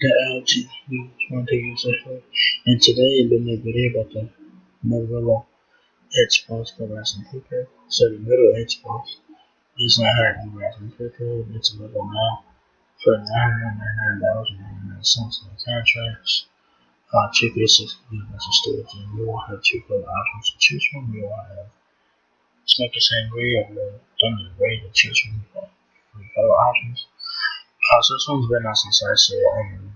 the LG want to use it. And today I've been a video about the motorola Edge Pulse for Verizon Prepaid. So the middle Edge Pulse is not hard on Verizon Prepaid. It's available now for $999.99 in the contracts. Cheap is 6 gigabytes of storage, and you will have two color options to choose from. You will have Smoke the same gray or Thunder Gray to choose from for color options. So this one's been out since I said on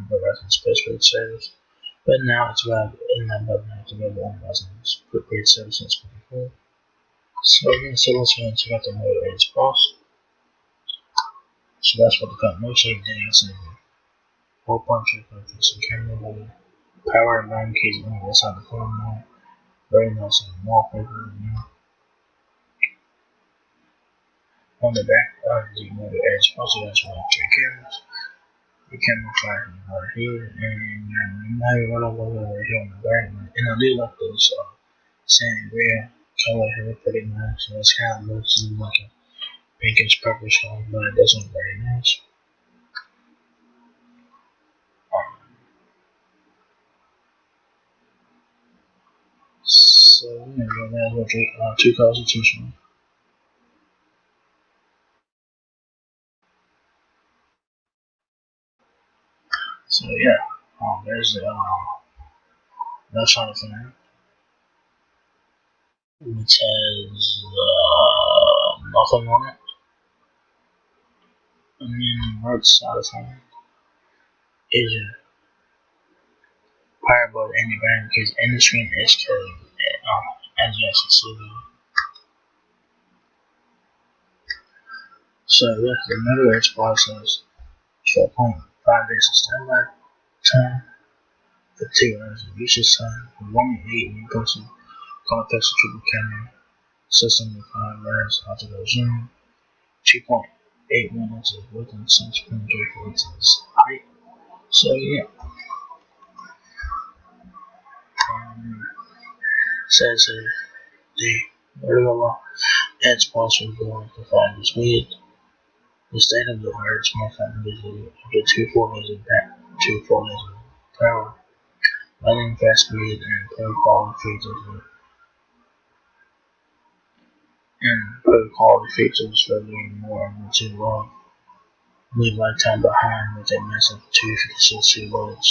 Verizon's postpaid service, but now it's available it's available on Verizon's prepaid service since before. So let's go and check out the mobile Edge Plus. So that's what the company looks like. Then it's a 4.35 pixel camera with power and 9 keys on the inside the phone now. Very nice and wallpaper. On the back of the mobile Edge Plus, it has 3 cameras. The camera flash right here, and now you run over right here on the back. And I do like this sand gray color here, pretty nice. So it's kind of looks like a pinkish purplish color, but it does look very nice. So yeah, that's what two colors to choose from. So yeah, there's the left side of the fan, which has nothing on it, and then the right side of the fan is a power button in the back because in the screen is curved, as you can see. So yeah, the middle edge process 4.5 days of standby time for 2 hours of usage time for 1.8 megapixel quad pixel triple camera system with 5 layers optical zoom, 2.81 inches width and 6.34 inches height. So yeah, says the Motorola Edge Pulse will go into 5 this week. The state of the art smartphone is after 2 4 days of power, lightning fast speed, and pro quality features. And pro quality features for learning more and too long. Leave lifetime behind with a massive 256 gigabytes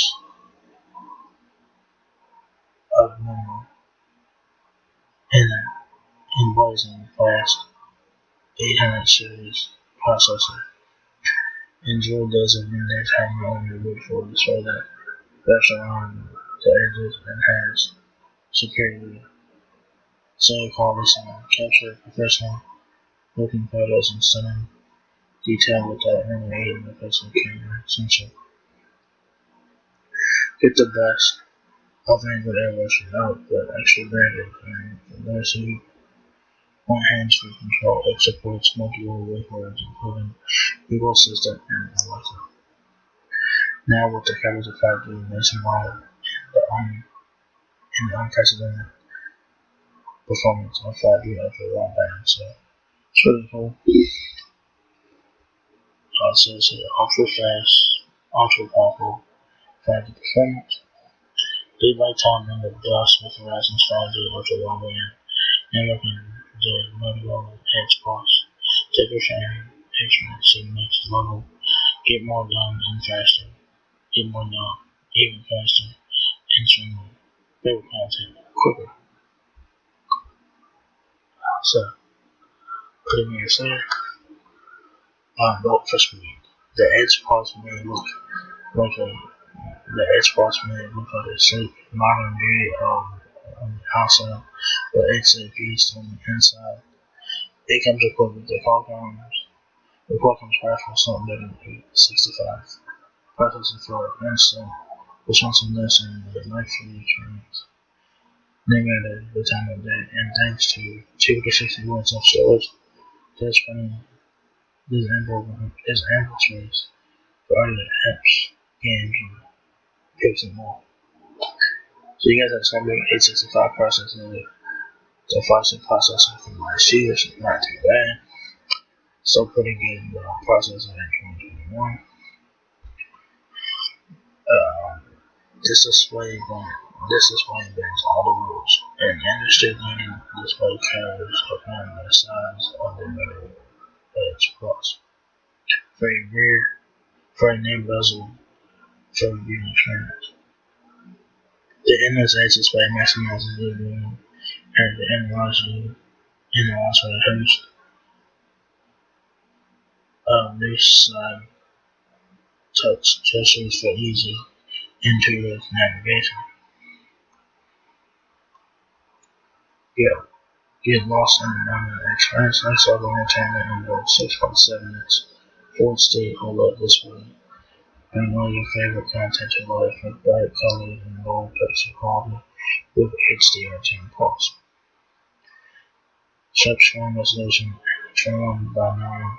of memory and an blazing fast 800 series processor. Enjoy days of midnight time on your wood for this way that wraps around the edges and has security. So quality sound capture professional looking photos and stunning detail without any aid in the pixel camera sensor. Get the best of Android airways without the extra bandwidth, and for those who want hands-free control, it supports multiple waveforms including Google Assistant and Alexa. Now with the cameras of 5G nationwide, and the unprecedented performance of 5G ultra wideband, so it's really cool. So it's ultra fast, ultra powerful 5G performance. Lead lifetime in the dust with Verizon's 5G ultra wideband networking, the Motorola Edge Plus. Take your sharing, experience to the next level. Get more done and faster. Get more done even faster. And stream better content quicker. So, putting me aside, vote for speed. The Edge Plus may look like a the Edge Plus may look like a sleek, modern beauty on the outside, but it's a beast on the inside. It comes equipped with the Qualcomm's powerful Snapdragon 865 processor for instant responsiveness and the life-free experience. No matter the time of day, and thanks to 260 watts of storage, touch screen is ample space for other apps, games, and pics and more. So you guys have Snapdragon 865 processor, the flagship processor from last year, so not too bad. Still pretty good processor in 2021. This display bends all the rules. An industry-leading display covers upon the size of the middle edge plus. For a near bezel for viewing experience. The endless edge display maximizes the viewing and the analyze for a host of new side touch gestures for easy, intuitive navigation. Get lost in the moment and experience unsolved entertainment in both 6.7-inch Full HD OLED display. Bring all your favorite content to life with bright colors and low pixel quality with HDR10 Plus. Sharp screen resolution 21 by 9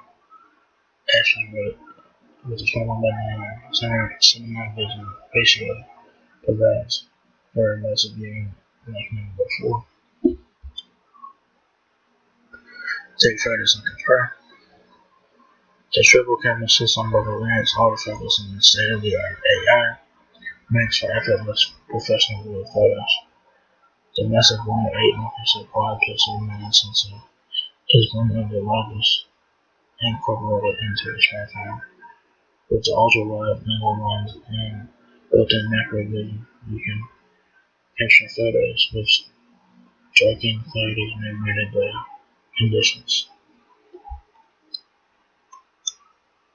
aspect rate with a 21 by 9 cinema vision ratio provides very immersive viewing like never before. Take photos and compare. The triple camera system with advanced autofocus and state-of-the-art AI makes for effortless professional video photos. The massive 108 megapixel quad pixel main sensor is one of the largest incorporated into the smartphone. With the ultra-wide angle lens and built-in macro vision, you can capture photos with striking clarity in midday conditions.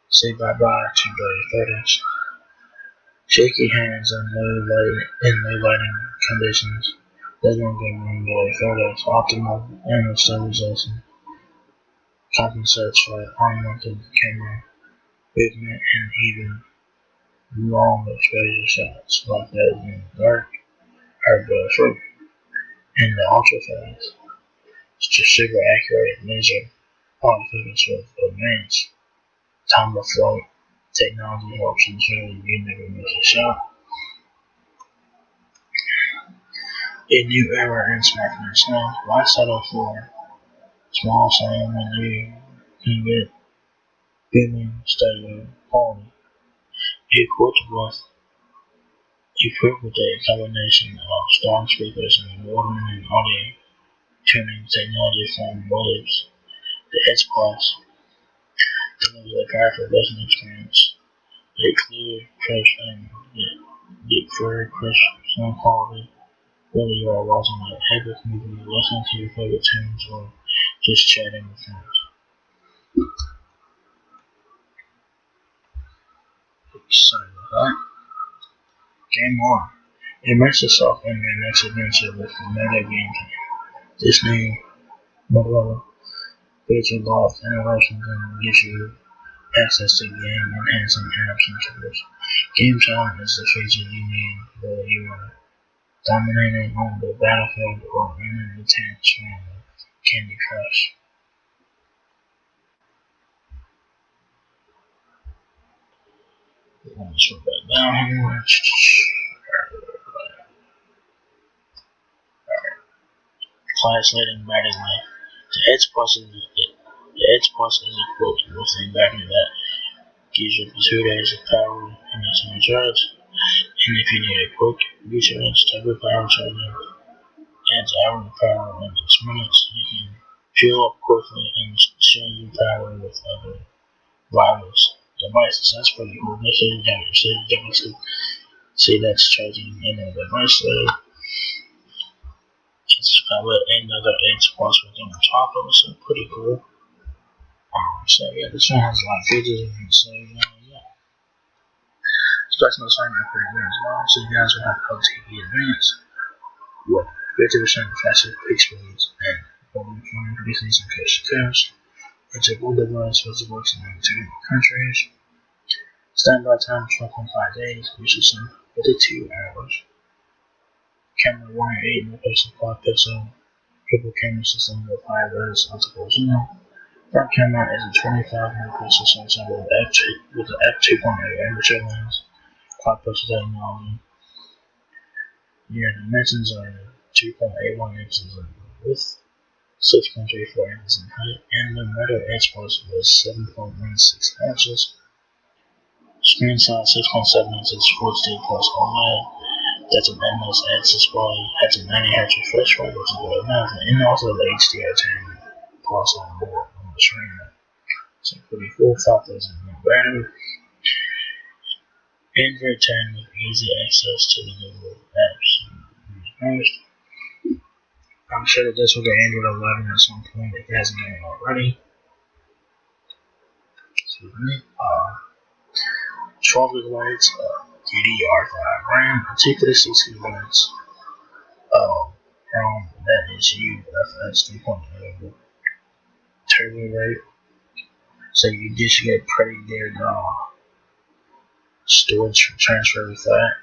Say bye-bye to blurry photos. Shaky hands in low lighting conditions doesn't give room blurry photos. Optimal image stabilization compensates for unwanted camera movement and even long exposure shots like those in the dark are blur free. And the ultra fast, super accurate laser autofocus with advanced time of flight technology helps ensure you never miss a shot. A new era in smartphone sound. Why settle for small sound when you can get booming stereo quality? Equipped with a combination of strong speakers and award-winning audio tuning technology from Waves, the Edge Plus delivers a powerful listening experience. Get clear, crisp sound quality, whether you are watching an epic movie, listening to your favorite tunes, or just chatting with friends. Sorry about that. Game on. Immerse yourself in your next adventure with meta gameplay. This new motorola features lots of innovations and gives you access to game-enhancing apps and tools. Game Time is the feature you need whether you are dominating on the battlefield or in an intense round of Candy Crush. Let me scroll back down here. Class leading battery life. The Edge Plus is equipped with a battery that gives you 2 days of power and it's on charge. And if you need a quick recharge, turbo power charging adds hour of power in just minutes. You can fuel up quickly and share your power with other rivals devices. That's pretty cool. Make sure you definitely see that's charging in a device. So it's got another Edge Plus within on top of it, so pretty cool. So yeah, this one has a lot of features in it. So yeah. Special assignment pretty good as well. So you guys will have OTP Advance with 50% faster peak speeds and volume flying producing some coast to coast. It's a global device which works in 2 countries. Standby time 12.5 days, which is 52 hours. Camera 108 megapixel quad pixel triple camera system with high res optical zoom. Front camera is a 25 megapixel sensor with an f2.8 aperture lens. Quad pixel technology. Your dimensions are 2.81 inches in width, 6.34 inches in height, and the Meta Edge Plus was 7.16 inches. Screen size 6.7 inches, Full HD Plus OLED. That's an endless X display, has a 90Hz refresh rate, which is good enough, and also the HDR 10 plus on board on the screen. So pretty cool. 5,000 mAh battery. Android 10 with easy access to the Google apps. I'm sure that this will be Android 11 at some point if it hasn't been already. Excuse me. 12 gigabytes DDR5 RAM, particularly 6 gigabytes from that is UFS 3.0 turbo rate. So you just get pretty good storage transfer with that.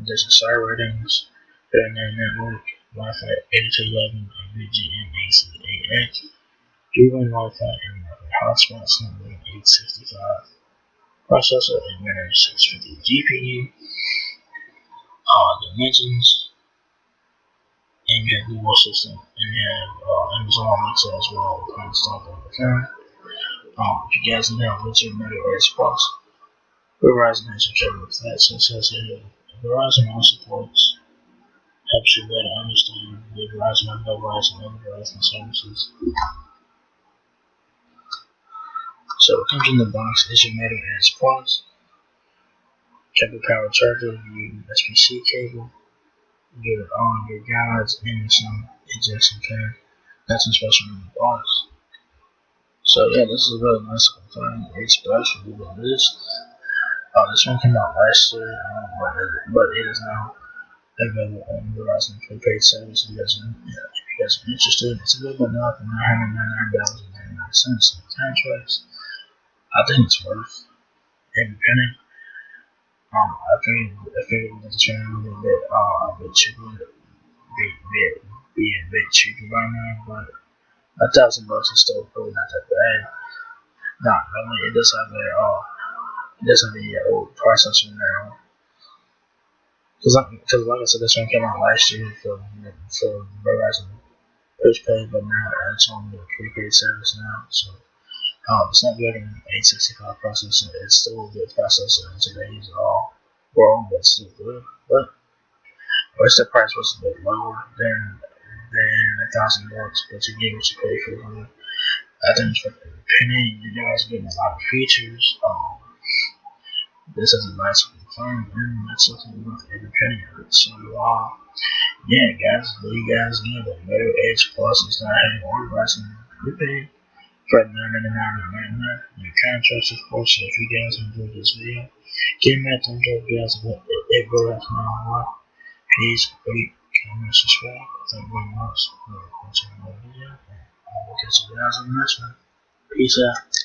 There's a star ratings, internet network, Wi-Fi 8211, VGM AC8X, G1 Wi-Fi and Wi-Fi hotspot, Snapdragon 865, processor and Windows 650 GPU, dimensions, and you have Google Assistant, and you have Amazon Alexa as well, installed on the phone. If you guys know what's your Metal Edge Plus, Verizon has a trouble with that, so it says here Verizon also supports, helps you better understand the Verizon and Verizon and Verizon services. So it comes in the box, is your Metal Edge Plus, triple power charger, your USB-C cable, your guides, and some ejection fan. That's especially in the box. So yeah, this is a really nice looking thing. It's special with this. This one came out last year, but it is now available on Verizon Prepaid service. If you guys are interested, it's available now for $999.99 in contracts. I think it's worth every penny. I figured that the channel would be a bit cheaper, be a bit cheaper by now, but $1,000 is still probably not that bad. Not really. It does have a old processor now. Because like I said, this one came out last year for Verizon Prepaid, but now it's on the prepaid service now. So it's not good in 865 processor. It's still a good processor in today's world, but still good. But I wish the price was a bit lower than $1,000, but you get what you pay for it. I think it's worth every penny. You guys are getting a lot of features. This is a nice phone, and it's something worth every penny of it. So, yeah, guys, you guys know that Metal Edge Plus is not having or Verizon Prepaid for $999.99. Your contracts, of course. So if you guys enjoyed this video, give me a thumbs up, guys. It will let me know a lot. Please rate, comment, subscribe. Thank you very much for watching my video. And I will catch you guys in the next one. Peace out.